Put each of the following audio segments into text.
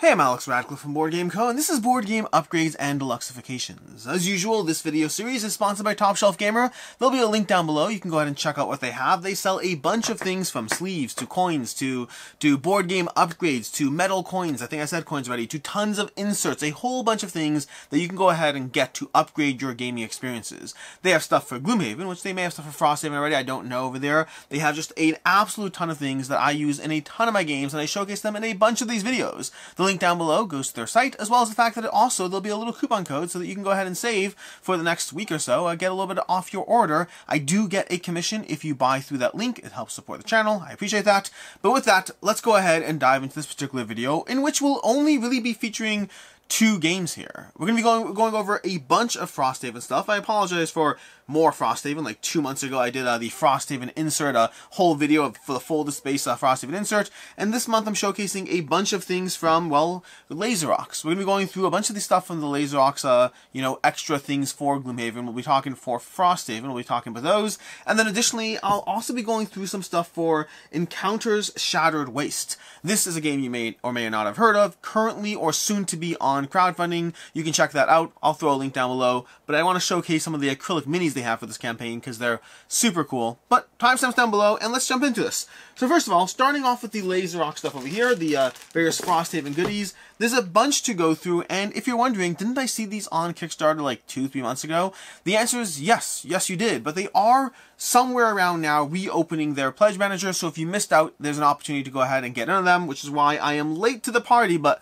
Hey, I'm Alex Radcliffe from Board Game Co, and this is Board Game Upgrades and Deluxifications. As usual, this video series is sponsored by Top Shelf Gamer. There'll be a link down below. You can go ahead and check out what they have. They sell a bunch of things from sleeves to coins to board game upgrades to metal coins. I think I said coins already. To tons of inserts. A whole bunch of things that you can go ahead and get to upgrade your gaming experiences. They have stuff for Gloomhaven, which they may have stuff for Frosthaven already. I don't know over there. They have just an absolute ton of things that I use in a ton of my games, and I showcase them in a bunch of these videos. The link down below goes to their site, as well as the fact that there'll be a little coupon code so that you can go ahead and save for the next week or so, get a little bit off your order. I do get a commission if you buy through that link. It helps support the channel. I appreciate that. But with that, let's go ahead and dive into this particular video, in which we'll only really be featuring two games here. We're going to be going over a bunch of Frosthaven stuff. I apologize for more Frosthaven. Like 2 months ago, I did the Frosthaven insert, a whole video for the folded space Frosthaven insert. And this month, I'm showcasing a bunch of things from, well, LASEROX. We're going to be going through a bunch of the stuff from the LASEROX, extra things for Gloomhaven. We'll be talking for Frosthaven. We'll be talking about those. And then additionally, I'll also be going through some stuff for Encounters Shattered Waste. This is a game you may or may not have heard of, currently or soon to be on crowdfunding. You can check that out. I'll throw a link down below. But I want to showcase some of the acrylic minis they have for this campaign because they're super cool. But timestamps down below, and let's jump into this. So first of all, starting off with the LASEROX stuff over here, the various Frosthaven goodies. There's a bunch to go through, and if you're wondering, didn't I see these on Kickstarter like 2-3 months ago? The answer is yes. Yes, you did. But they are somewhere around now reopening their pledge manager, so if you missed out, there's an opportunity to go ahead and get into them, which is why I am late to the party, but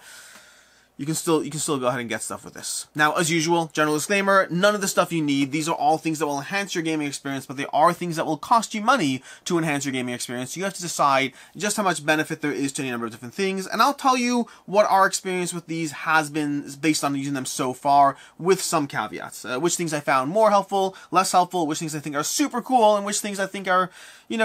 you can still go ahead and get stuff with this. Now, as usual, general disclaimer, none of the stuff you need. These are all things that will enhance your gaming experience, but they are things that will cost you money to enhance your gaming experience. You have to decide just how much benefit there is to any number of different things, and I'll tell you what our experience with these has been based on using them so far, with some caveats. Which things I found more helpful, less helpful, which things I think are super cool, and which things I think are,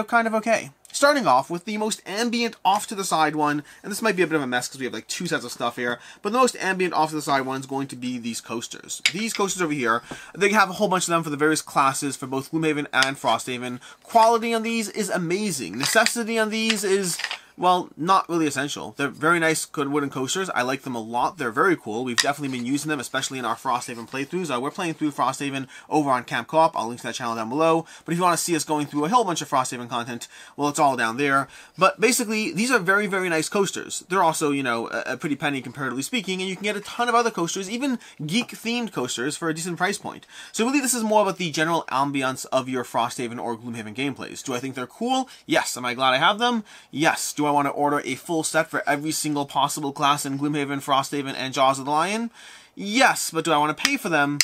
kind of okay. Starting off with the most ambient off-to-the-side one, and this might be a bit of a mess because we have like 2 sets of stuff here, but the most ambient off-to-the-side one is going to be these coasters. These coasters over here, they have a whole bunch of them for the various classes for both Gloomhaven and Frosthaven. Quality on these is amazing. Necessity on these is, well, not really essential. They're very nice good wooden coasters. I like them a lot. They're very cool. We've definitely been using them, especially in our Frosthaven playthroughs. We're playing through Frosthaven over on Camp Co-op. I'll link to that channel down below. But if you want to see us going through a whole bunch of Frosthaven content, well, it's all down there. But basically, these are very, very nice coasters. They're also, a pretty penny comparatively speaking, and you can get a ton of other coasters, even geek-themed coasters, for a decent price point. So really, this is more about the general ambiance of your Frosthaven or Gloomhaven gameplays. Do I think they're cool? Yes. Am I glad I have them? Yes. Do I want to order a full set for every single possible class in Gloomhaven, Frosthaven, and Jaws of the Lion? Yes, but do I want to pay for them?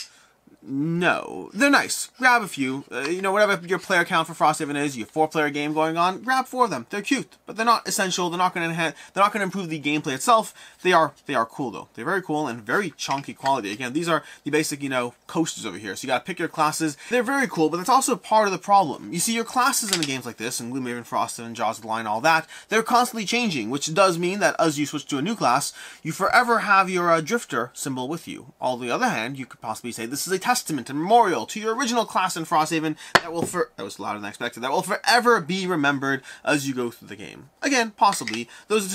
No. They're nice. Grab a few. Whatever your player count for Frosthaven is, your 4-player game going on, grab 4 of them. They're cute, but they're not essential. They're not going to enhance. They're not going to improve the gameplay itself. They are cool though. They're very cool and very chunky quality. Again, these are the basic, coasters over here. So you got to pick your classes. They're very cool, but that's also part of the problem. You see, your classes in the games like this, in Gloomhaven, Frosthaven, Jaws of the Lion, all that, they're constantly changing, which does mean that as you switch to a new class, you forever have your drifter symbol with you. On the other hand, you could possibly say this is a testament and memorial to your original class in Frosthaven that was louder than I expected, that will forever be remembered as you go through the game. Again, possibly, those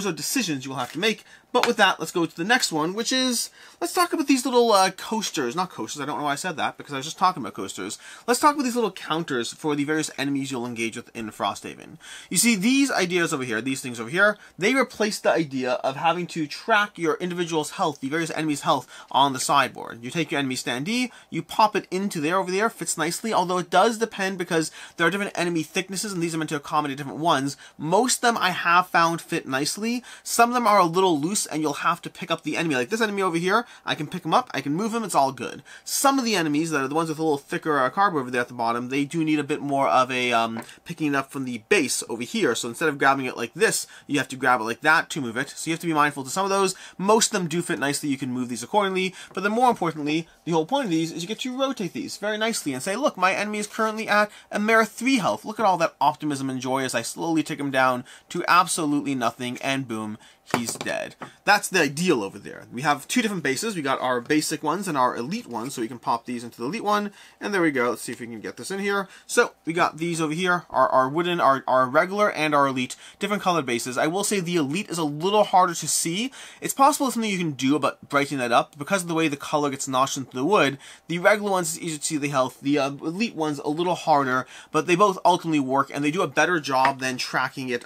are decisions you will have to make. But with that, let's go to the next one, which is, let's talk about these little coasters. Not coasters, I don't know why I said that, because I was just talking about coasters. Let's talk about these little counters for the various enemies you'll engage with in Frosthaven. You see, these ideas over here, these things over here, they replace the idea of having to track your individual's health, the various enemies' health, on the sideboard. You take your enemy standee, you pop it into there over there, fits nicely, although it does depend because there are different enemy thicknesses, and these are meant to accommodate different ones. Most of them I have found fit nicely. Some of them are a little loose, and you'll have to pick up the enemy. Like this enemy over here, I can pick him up, I can move him, it's all good. Some of the enemies, that are the ones with a little thicker cardboard over there at the bottom, they do need a bit more of a picking it up from the base over here. So instead of grabbing it like this, you have to grab it like that to move it. So you have to be mindful to some of those. Most of them do fit nicely, you can move these accordingly. But then more importantly, the whole point of these is you get to rotate these very nicely and say, look, my enemy is currently at a mere 3 health. Look at all that optimism and joy as I slowly take him down to absolutely nothing, and boom, he's dead. That's the ideal over there. We have two different bases. We got our basic ones and our elite ones, so we can pop these into the elite one, and there we go. Let's see if we can get this in here. So we got these over here, our wooden, our regular and our elite, different colored bases. I will say the elite is a little harder to see. It's possible it's something you can do about brightening that up. Because of the way the color gets notched into the wood, the regular ones is easier to see the health, the elite ones a little harder, but they both ultimately work, and they do a better job than tracking it.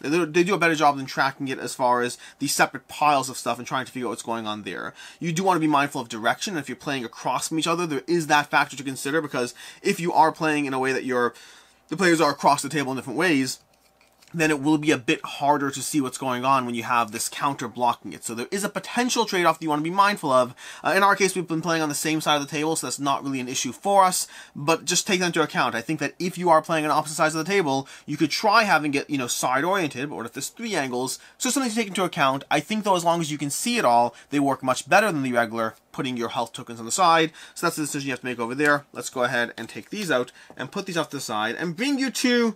They do a better job than tracking it as far as the separate piles of stuff and trying to figure out what's going on there. You do want to be mindful of direction. If you're playing across from each other, there is that factor to consider, because if you are playing in a way that the players are across the table in different ways, then it will be a bit harder to see what's going on when you have this counter blocking it. So there is a potential trade-off that you want to be mindful of. In our case, we've been playing on the same side of the table, so that's not really an issue for us, but just take that into account. I think that if you are playing on opposite sides of the table, you could try having it, side-oriented, but what if there's 3 angles? So something to take into account. I think, though, as long as you can see it all, they work much better than the regular, putting your health tokens on the side. So that's the decision you have to make over there. Let's go ahead and take these out and put these off to the side and bring you to...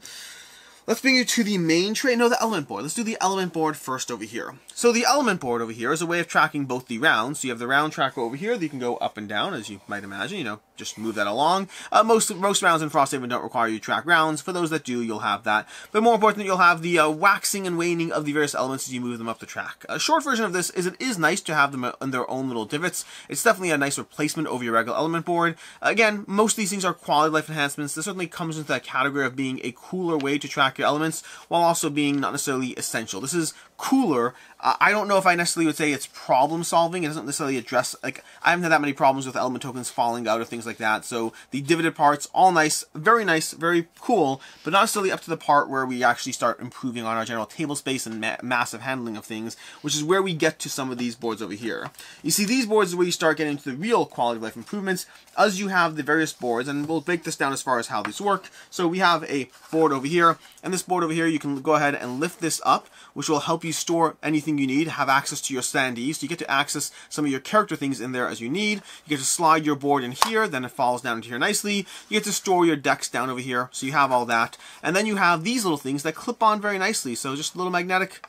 Let's bring you to the main tray. No, the element board. Let's do the element board first over here. So the element board over here is a way of tracking both the rounds. So you have the round tracker over here that you can go up and down, as you might imagine, just move that along. Most rounds in Frosthaven don't require you to track rounds. For those that do, you'll have that. But more importantly, you'll have the waxing and waning of the various elements as you move them up the track. A short version of this is it is nice to have them in their own little divots. It's definitely a nice replacement over your regular element board. Again, most of these things are quality of life enhancements. This certainly comes into that category of being a cooler way to track your elements, while also being not necessarily essential. This is cooler. I don't know if I necessarily would say it's problem solving. It doesn't necessarily address, I haven't had that many problems with element tokens falling out or things like that. So the divoted parts, all nice, very cool, but not necessarily up to the part where we actually start improving on our general table space and massive handling of things, which is where we get to some of these boards over here. You see, these boards is where you start getting into the real quality of life improvements as you have the various boards, and we'll break this down as far as how these work. So we have a board over here, and this board over here, you can go ahead and lift this up, which will help you store anything you need, have access to your standees. So you get to access some of your character things in there as you need. You get to slide your board in here, then it falls down into here nicely. You get to store your decks down over here, so you have all that. And then you have these little things that clip on very nicely. So just a little magnetic,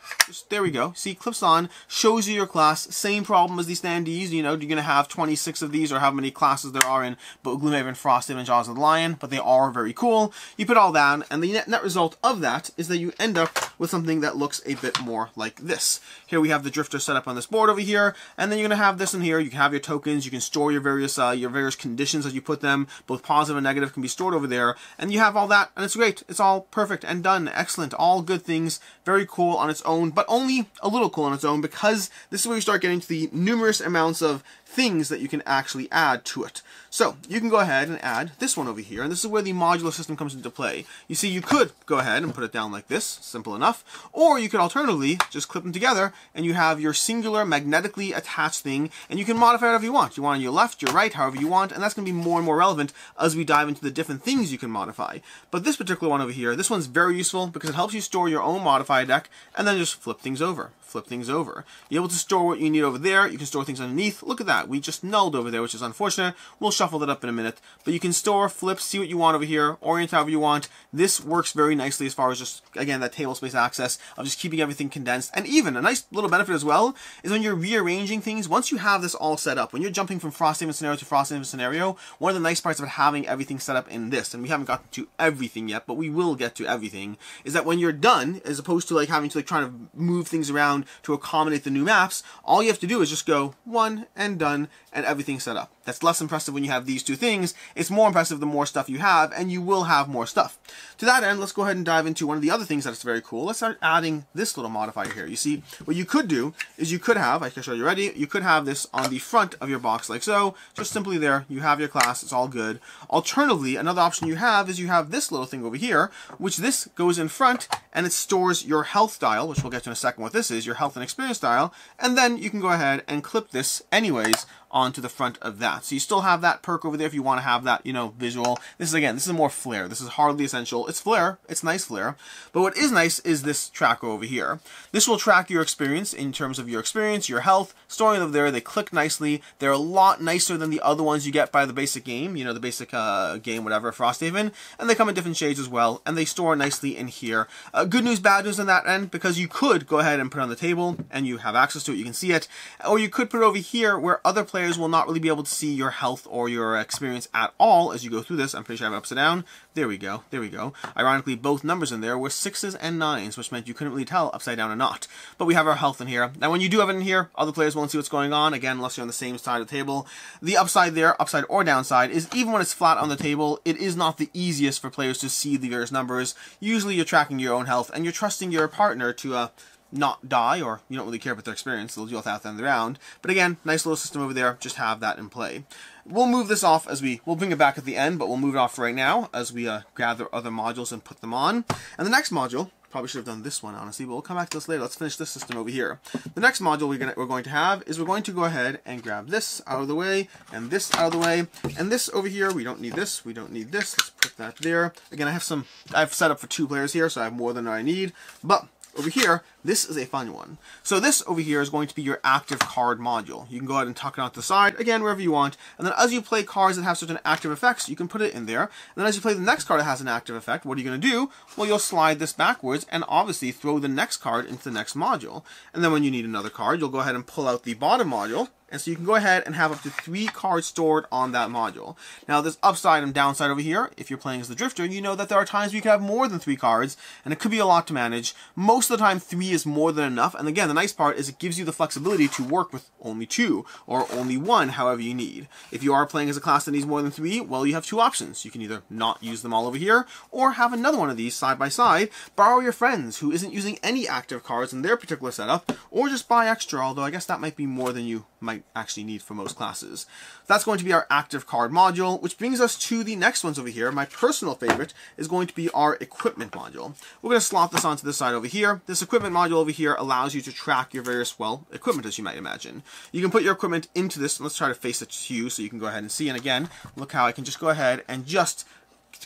there we go. See, clips on, shows you your class. Same problem as the standees. You're going to have 26 of these, or how many classes there are in Gloomhaven, Frosthaven, and Jaws of the Lion, but they are very cool. You put all that, and the net result of that is that you end up with something that looks a bit more like this. Here we have the drifter set up on this board over here, and then you're going to have this in here. You can have your tokens, you can store your various conditions as you put them, both positive and negative can be stored over there, and you have all that, and it's great. It's all perfect and done, excellent, all good things, very cool on its own, but only a little cool on its own, because this is where you start getting to the numerous amounts of things that you can actually add to it. So you can go ahead and add this one over here, and this is where the modular system comes into play. You see, you could go ahead and put it down like this, simple enough, or you could alternatively just clip them together, and you have your singular magnetically attached thing, and you can modify it however you want. You want on your left, your right, however you want, and that's going to be more and more relevant as we dive into the different things you can modify. But this particular one over here, this one's very useful because it helps you store your own modifier deck, and then just flip things over. You're able to store what you need over there. You can store things underneath. Look at that. We just nulled over there, which is unfortunate. We'll shuffle that up in a minute. But you can store, flip, see what you want over here, orient however you want. This works very nicely as far as just, again, that table space access of just keeping everything condensed. And even a nice little benefit as well is when you're rearranging things, once you have this all set up, when you're jumping from Frosthaven scenario to Frosthaven scenario, one of the nice parts about having everything set up in this, and we haven't gotten to everything yet, but we will get to everything, is that when you're done, as opposed to like having to like try to move things around to accommodate the new maps, all you have to do is just go one and done, and everything's set up. That's less impressive when you have these two things. It's more impressive the more stuff you have, and you will have more stuff. To that end, let's go ahead and dive into one of the other things that's very cool. Let's start adding this little modifier here. You see, what you could do is you could have, I can show you already, you could have this on the front of your box like so, just simply there, you have your class, it's all good. Alternatively, another option you have is you have this little thing over here, which this goes in front, and it stores your health dial, which we'll get to in a second what this is, your health and experience dial, and then you can go ahead and clip this anyways onto the front of that. So you still have that perk over there if you want to have that, you know, visual. This is more flair. This is hardly essential. It's flair. It's nice flair. But what is nice is this tracker over here. This will track your experience in terms of your experience, your health, storing them there. They click nicely. They're a lot nicer than the other ones you get by the basic game, you know, the basic game, whatever, Frosthaven. And they come in different shades as well, and they store nicely in here. Good news, bad news on that end, because you could go ahead and put it on the table, and you have access to it, you can see it. Or you could put it over here, where other players will not really be able to see your health or your experience at all as you go through this. I'm pretty sure I have it upside down. There we go. There we go. Ironically, both numbers in there were 6s and 9s, which meant you couldn't really tell upside down or not. But we have our health in here. Now, when you do have it in here, other players won't see what's going on, again, unless you're on the same side of the table. The upside there, upside or downside, is even when it's flat on the table, it is not the easiest for players to see the various numbers. Usually you're tracking your own health, and you're trusting your partner to not die, or you don't really care about their experience, they'll deal with that at the end of the round. But again, nice little system over there, just have that in play. We'll move this off as we'll bring it back at the end, but we'll move it off right now as we gather other modules and put them on. And the next module, probably should have done this one, honestly, but we'll come back to this later. Let's finish this system over here. The next module we're going to have is we're going to go ahead and grab this out of the way, and this out of the way, and this over here, we don't need this, we don't need this. Let's put that there. Again, I've set up for 2 players here, so I have more than I need, but over here, this is a fun one. So this over here is going to be your active card module. You can go ahead and tuck it out to the side, again, wherever you want. And then as you play cards that have certain active effects, you can put it in there. And then as you play the next card that has an active effect, what are you going to do? Well, you'll slide this backwards and obviously throw the next card into the next module. And then when you need another card, you'll go ahead and pull out the bottom module. And so you can go ahead and have up to 3 cards stored on that module. Now, there's upside and downside over here. If you're playing as the Drifter, you know that there are times where you can have more than 3 cards, and it could be a lot to manage. Most of the time, 3 is more than enough. And again, the nice part is it gives you the flexibility to work with only 2 or only 1, however you need. If you are playing as a class that needs more than 3, well, you have 2 options. You can either not use them all over here, or have another one of these side by side, borrow your friends who isn't using any active cards in their particular setup, or just buy extra, although I guess that might be more than you might actually need for most classes. That's going to be our active card module, which brings us to the next ones over here. My personal favorite is going to be our equipment module. We're going to slot this onto this side over here. This equipment module over here allows you to track your various, well, equipment, as you might imagine. You can put your equipment into this, and let's try to face it to you so you can go ahead and see. And again, look how I can just go ahead and just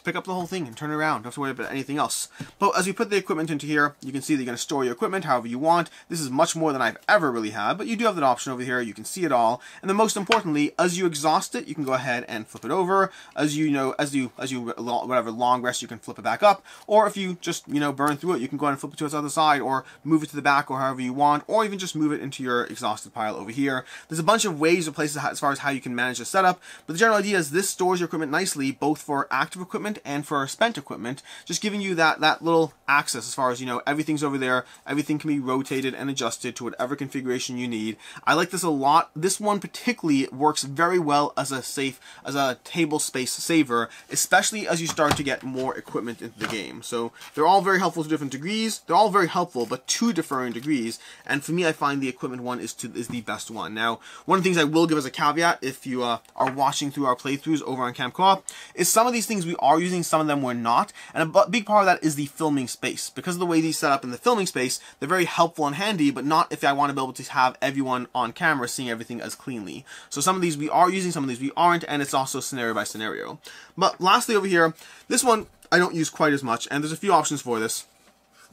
pick up the whole thing and turn it around. Don't have to worry about anything else. But as you put the equipment into here, you can see that you're going to store your equipment however you want. This is much more than I've ever really had, but you do have that option over here. You can see it all. And then most importantly, as you exhaust it, you can go ahead and flip it over. As you know, as you whatever long rest, you can flip it back up. Or if you just, burn through it, you can go ahead and flip it to its other side, or move it to the back, or however you want, or even just move it into your exhausted pile over here. There's a bunch of ways or places as far as how you can manage the setup, but the general idea is this stores your equipment nicely, both for active equipment and for spent equipment, just giving you that little access as far as, everything's over there, everything can be rotated and adjusted to whatever configuration you need. I like this a lot. This one particularly works very well as a table space saver, especially as you start to get more equipment into the game. So they're all very helpful to different degrees. They're all very helpful, but to differing degrees. And for me, I find the equipment one is the best one. Now, one of the things I will give as a caveat, if you are watching through our playthroughs over on Camp Co-op, is some of these things we are using, some of them we're not, and a big part of that is the filming space. Because of the way these set up in the filming space, they're very helpful and handy, but not if I want to be able to have everyone on camera seeing everything as cleanly. So some of these we are using, some of these we aren't, and it's also scenario by scenario. But lastly over here, this one I don't use quite as much, and there's a few options for this.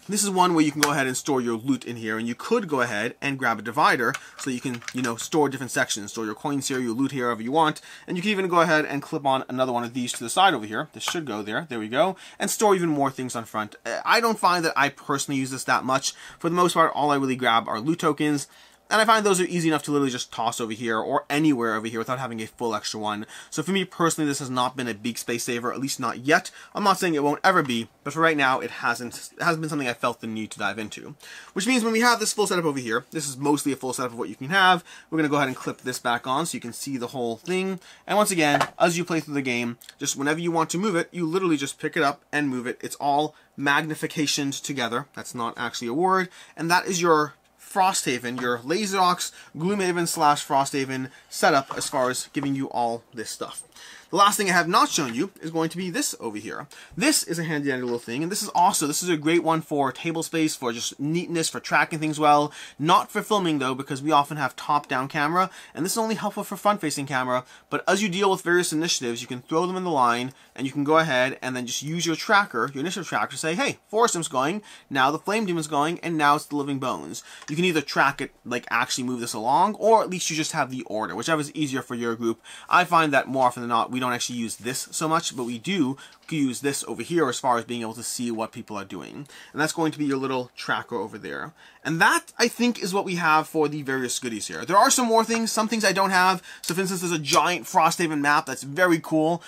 This is one where you can go ahead and store your loot in here, and you could go ahead and grab a divider so you can, store different sections, store your coins here, your loot here, however you want, and you can even go ahead and clip on another one of these to the side over here. This should go there. There we go. And store even more things on front. I don't find that I personally use this that much. For the most part, all I really grab are loot tokens. And I find those are easy enough to literally just toss over here or anywhere over here without having a full extra one. So for me personally, this has not been a big space saver, at least not yet. I'm not saying it won't ever be, but for right now, it hasn't been something I felt the need to dive into. Which means when we have this full setup over here, this is mostly a full setup of what you can have. We're going to go ahead and clip this back on so you can see the whole thing. And once again, as you play through the game, just whenever you want to move it, you literally just pick it up and move it. It's all magnifications together. That's not actually a word. And that is your Frosthaven, your LASEROX Gloomhaven / Frosthaven setup as far as giving you all this stuff. The last thing I have not shown you is going to be this over here. This is a handy little thing, and this is a great one for table space, for just neatness, for tracking things well. Not for filming though, because we often have top-down camera, and this is only helpful for front-facing camera. But as you deal with various initiatives, you can throw them in the line, and you can go ahead and then just use your tracker, your initiative tracker, to say, hey, Forest Im's going, now the Flame Demon's going, and now it's the Living Bones. You can either track it, like actually move this along, or at least you just have the order, whichever is easier for your group. I find that more often than not, we don't actually use this so much, but we do use this over here as far as being able to see what people are doing. And that's going to be your little tracker over there. And that, I think, is what we have for the various goodies here. There are some more things, some things I don't have. So for instance, there's a giant Frosthaven map that's very cool.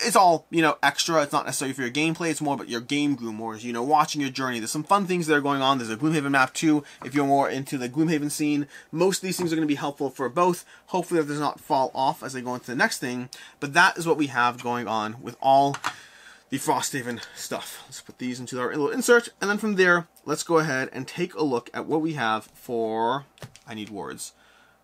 It's all, you know, extra. It's not necessarily for your gameplay. It's more about your game more, you know, watching your journey. There's some fun things that are going on. There's a Gloomhaven map too, if you're more into the Gloomhaven scene. Most of these things are going to be helpful for both. Hopefully that does not fall off as I go into the next thing. But that is what we have going on with all the Frosthaven stuff. Let's put these into our little insert. And then from there, let's go ahead and take a look at what we have for, I need words,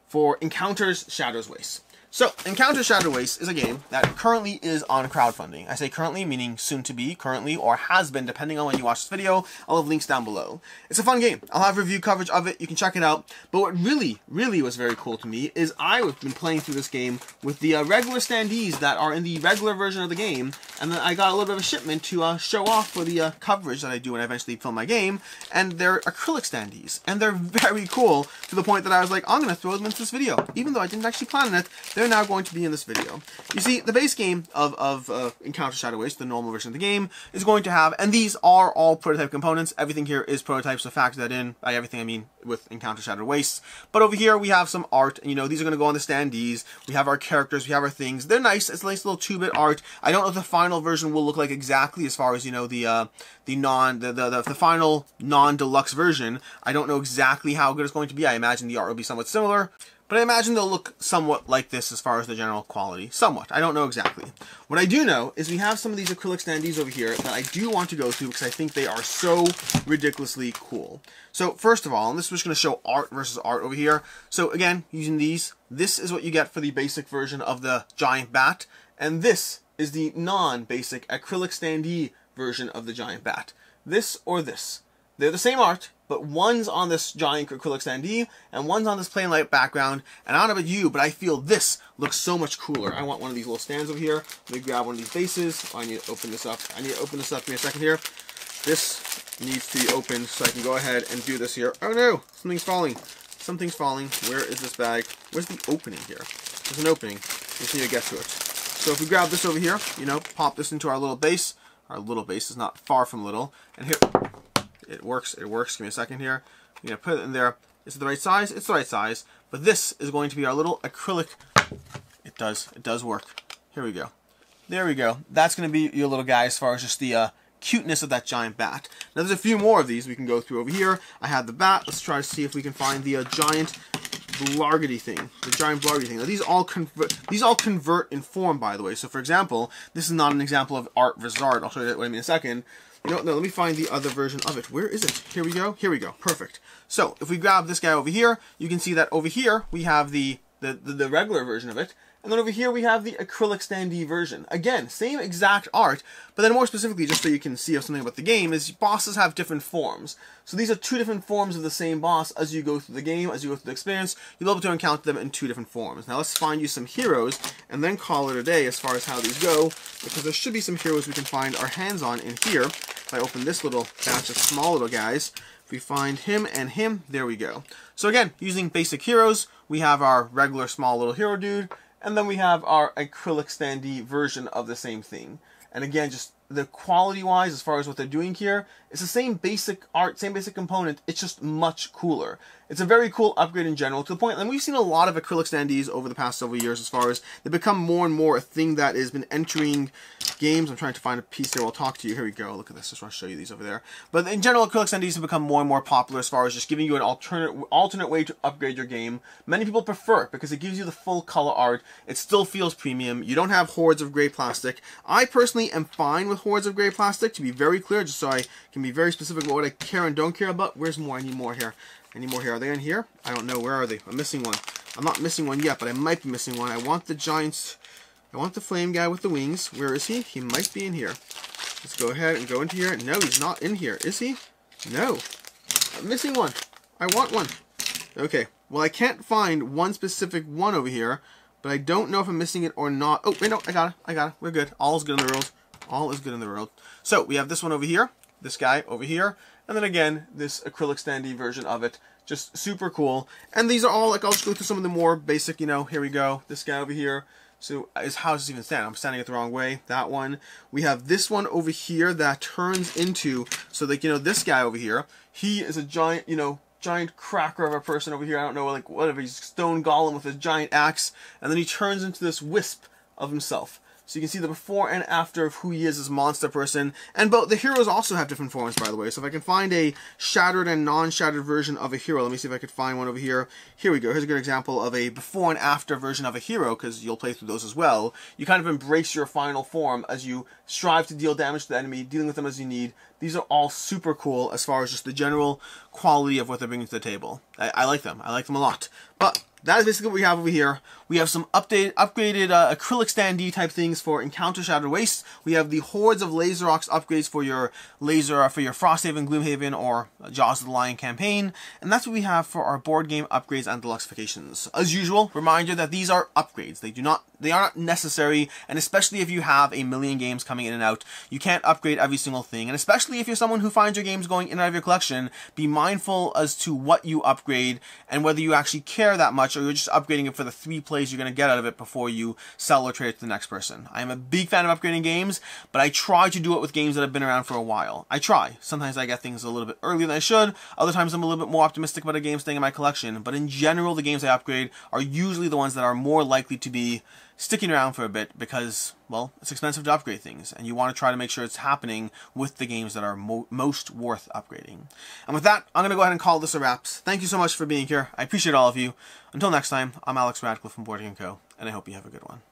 for Encounters Shadows Waste. So, Encounter Shadow Waste is a game that currently is on crowdfunding. I say currently, meaning soon to be, currently, or has been, depending on when you watch this video. I'll have links down below. It's a fun game. I'll have review coverage of it. You can check it out. But what really was very cool to me is I've been playing through this game with the regular standees that are in the regular version of the game, and then I got a little bit of a shipment to show off for the coverage that I do when I eventually film my game, and they're acrylic standees, and they're very cool to the point that I was like, I'm going to throw them into this video, even though I didn't actually plan on it. They're now going to be in this video. You see, the base game of Encounter Shadow Waste, the normal version of the game, is going to have, and these are all prototype components. Everything here is prototype, so factor that in. By everything I mean with Encounter Shadow Waste. But over here we have some art, and you know, these are going to go on the standees. We have our characters, we have our things. They're nice. It's a nice little 2-bit art. I don't know if the final version will look like exactly as far as, you know, the final non-deluxe version. I don't know exactly how good it's going to be. I imagine the art will be somewhat similar. But I imagine they'll look somewhat like this as far as the general quality. Somewhat. I don't know exactly. What I do know is we have some of these acrylic standees over here that I do want to go through because I think they are so ridiculously cool. So first of all, and this is just going to show art versus art over here. So again, using these, this is what you get for the basic version of the giant bat. And this is the non-basic acrylic standee version of the giant bat. This or this. They're the same art, but one's on this giant acrylic standee, and one's on this plain light background. And I don't know about you, but I feel this looks so much cooler. I want one of these little stands over here. Let me grab one of these bases. Oh, I need to open this up. Give me a second here. This needs to be opened so I can go ahead and do this here. Oh no, something's falling. Something's falling. Where is this bag? Where's the opening here? There's an opening. We just need to get to it. So if we grab this over here, you know, pop this into our little base. Our little base is not far from little. And here, it works. Give me a second here. I'm going to put it in there. Is it the right size? It's the right size. But this is going to be our little acrylic. It does work. Here we go. There we go. That's going to be your little guy as far as just the cuteness of that giant bat. Now there's a few more of these we can go through over here. I have the bat. Let's try to see if we can find the giant blargety thing. The giant blargety thing. Now these all convert in form, by the way. So for example, this is not an example of art versus art. I'll show you that in a second. You know, no, let me find the other version of it. Where is it? Here we go. Here we go. Perfect. So if we grab this guy over here, you can see that over here we have the regular version of it. And then over here we have the acrylic standee version. Again, same exact art, but then more specifically, just so you can see something about the game, is bosses have different forms. So these are two different forms of the same boss as you go through the game, as you go through the experience. You'll be able to encounter them in two different forms. Now let's find you some heroes, and then call it a day as far as how these go, because there should be some heroes we can find our hands on in here. If I open this little batch of small little guys, if we find him and him, there we go. So again, using basic heroes, we have our regular small little hero dude, and then we have our acrylic standee version of the same thing. And again, just the quality-wise, as far as what they're doing here, it's the same basic art, same basic component, it's just much cooler. It's a very cool upgrade in general, to the point, and we've seen a lot of acrylic standees over the past several years as far as they become more and more a thing that has been entering games. I'm trying to find a piece here, I'll talk to you. Here we go, look at this, just want to show you these over there. But in general, acrylic standees have become more and more popular as far as just giving you an alternate way to upgrade your game. Many people prefer it because it gives you the full color art. It still feels premium. You don't have hordes of gray plastic. I personally am fine with hordes of gray plastic, to be very clear, just so I can be very specific about what I care and don't care about. Where's more? I need more here. I need more here. Are they in here? I don't know. Where are they? I'm missing one. I'm not missing one yet, but I might be missing one. I want the giants. I want the flame guy with the wings. Where is he? He might be in here. Let's go ahead and go into here. No, he's not in here. Is he? No. I'm missing one. I want one. Okay. Well, I can't find one specific one over here, but I don't know if I'm missing it or not. Oh, wait, no, I got it. I got it. We're good. All is good in the world. All is good in the world. So, we have this one over here, this guy over here, and then again, this acrylic standee version of it. Just super cool. And these are all, like, I'll just go through some of the more basic, you know, here we go. This guy over here. So, how does this even stand? I'm standing it the wrong way. That one. We have this one over here that turns into, so like, you know, this guy over here, he is a giant, you know, giant cracker of a person over here. I don't know, like, whatever. He's a stone golem with a giant axe. And then he turns into this wisp of himself. So you can see the before and after of who he is as monster person. And both the heroes also have different forms, by the way. So if I can find a shattered and non-shattered version of a hero, let me see if I could find one over here. Here we go. Here's a good example of a before and after version of a hero, because you'll play through those as well. You kind of embrace your final form as you strive to deal damage to the enemy, dealing with them as you need. These are all super cool as far as just the general quality of what they're bringing to the table. I like them. I like them a lot. But that is basically what we have over here. We have some upgraded acrylic standee type things for Encounter Shattered Wastes. We have the Hordes of LASEROX upgrades for your Frosthaven, Gloomhaven, or Jaws of the Lion campaign. And that's what we have for our board game upgrades and deluxifications. As usual, reminder that these are upgrades. They are not necessary, and especially if you have a million games coming in and out, you can't upgrade every single thing. And especially if you're someone who finds your games going in and out of your collection, be mindful as to what you upgrade and whether you actually care that much, or you're just upgrading it for the 3 plays you're going to get out of it before you sell or trade it to the next person. I am a big fan of upgrading games, but I try to do it with games that have been around for a while. I try. Sometimes I get things a little bit earlier than I should. Other times I'm a little bit more optimistic about a game staying in my collection. But in general, the games I upgrade are usually the ones that are more likely to be sticking around for a bit because, well, it's expensive to upgrade things, and you want to try to make sure it's happening with the games that are most worth upgrading. And with that, I'm going to go ahead and call this a wrap. Thank you so much for being here. I appreciate all of you. Until next time, I'm Alex Radcliffe from Board Game Co., and I hope you have a good one.